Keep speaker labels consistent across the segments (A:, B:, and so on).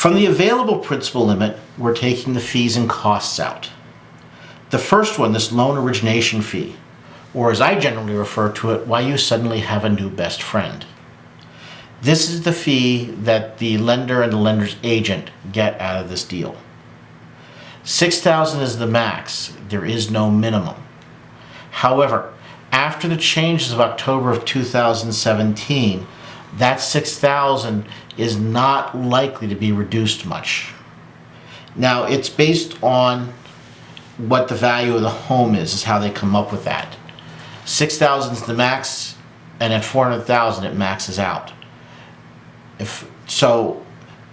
A: From the available principal limit, we're taking the fees and costs out. The first one, this loan origination fee, or as I generally refer to it, why you suddenly have a new best friend. This is the fee that the lender and the lender's agent get out of this deal. $6,000 is the max. There is no minimum. However, after the changes of October of 2017, that $6,000 is not likely to be reduced much. Now, it's based on what the value of the home is how they come up with that. $6,000 is the max, and at $400,000 it maxes out. So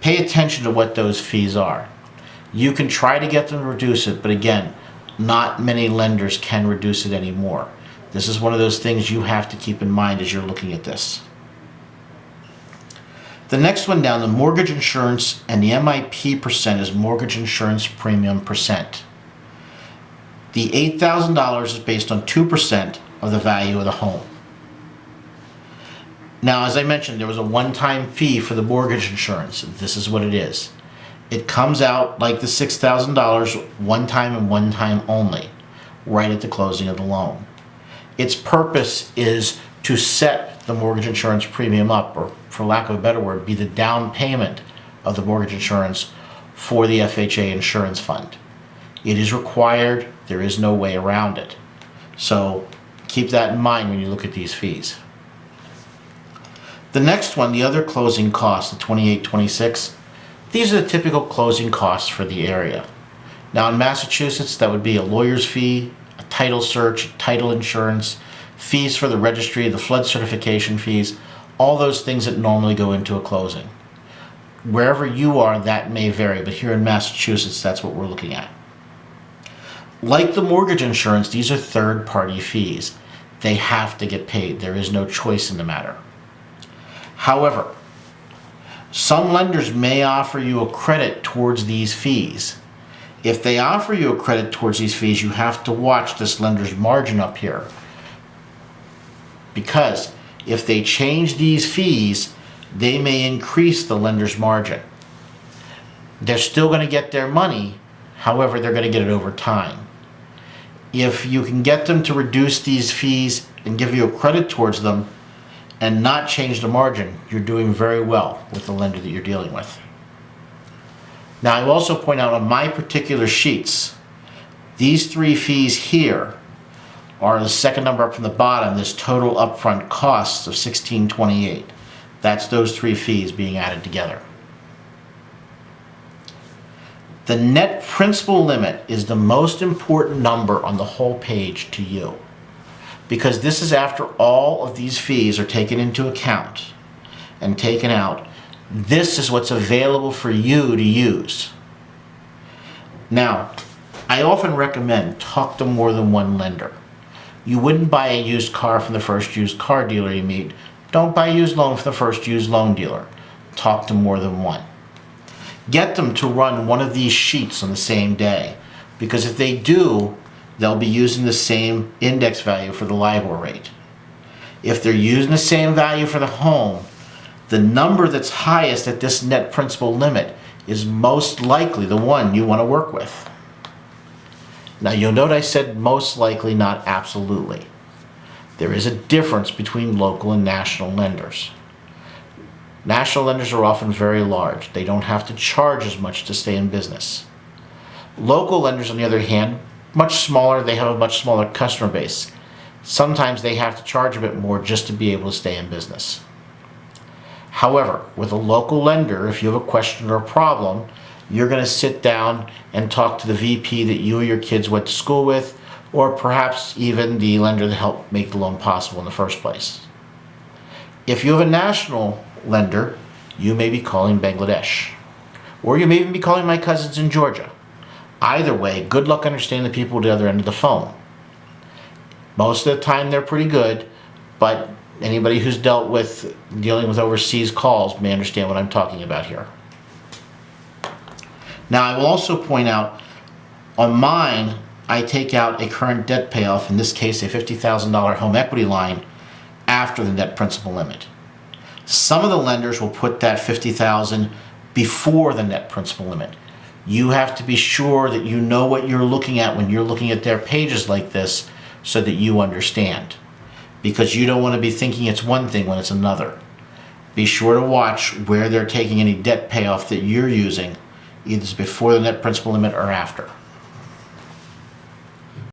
A: pay attention to what those fees are. You can try to get them to reduce it, but again, not many lenders can reduce it anymore. This is one of those things you have to keep in mind as you're looking at this. The next one down, the mortgage insurance, and the MIP percent is mortgage insurance premium percent. The $8,000 is based on 2% of the value of the home. Now, as I mentioned, there was a one-time fee for the mortgage insurance. This is what it is. It comes out like the $6,000 one time and one time only, right at the closing of the loan. Its purpose is to set the mortgage insurance premium up, or for lack of a better word, be the down payment of the mortgage insurance for the FHA insurance fund. It is required. There is no way around it. So keep that in mind when you look at these fees. The next one, the other closing costs, the $28.26, these are the typical closing costs for the area. Now in Massachusetts, that would be a lawyer's fee, a title search, title insurance, fees for the registry, the flood certification fees, all those things that normally go into a closing. Wherever you are, that may vary, but here in Massachusetts, that's what we're looking at. Like the mortgage insurance, these are third-party fees. They have to get paid. There is no choice in the matter. However, some lenders may offer you a credit towards these fees. If they offer you a credit towards these fees, you have to watch this lender's margin up here. Because if they change these fees, they may increase the lender's margin. They're still going to get their money, however, they're going to get it over time. If you can get them to reduce these fees and give you a credit towards them and not change the margin, you're doing very well with the lender that you're dealing with. Now, I will also point out on my particular sheets, these three fees here are the second number up from the bottom, this total upfront costs of $16.28. That's those three fees being added together. The net principal limit is the most important number on the whole page to you, because this is after all of these fees are taken into account and taken out. This is what's available for you to use. Now, I often recommend talk to more than one lender. You wouldn't buy a used car from the first used car dealer you meet. Don't buy a used loan from the first used loan dealer. Talk to more than one. Get them to run one of these sheets on the same day, because if they do, they'll be using the same index value for the LIBOR rate. If they're using the same value for the home, the number that's highest at this net principal limit is most likely the one you want to work with. Now you'll note I said most likely, not absolutely. There is a difference between local and national lenders. National lenders are often very large. They don't have to charge as much to stay in business. Local lenders, on the other hand, much smaller, they have a much smaller customer base. Sometimes they have to charge a bit more just to be able to stay in business. However, with a local lender, if you have a question or a problem, you're going to sit down and talk to the VP that you or your kids went to school with, or perhaps even the lender that helped make the loan possible in the first place. If you have a national lender, you may be calling Bangladesh, or you may even be calling my cousins in Georgia. Either way, good luck understanding the people at the other end of the phone. Most of the time they're pretty good, but anybody who's dealing with overseas calls may understand what I'm talking about here. Now, I will also point out, on mine, I take out a current debt payoff, in this case a $50,000 home equity line, after the net principal limit. Some of the lenders will put that $50,000 before the net principal limit. You have to be sure that you know what you're looking at when you're looking at their pages like this so that you understand. Because you don't want to be thinking it's one thing when it's another. Be sure to watch where they're taking any debt payoff that you're using, either before the net principal limit or after.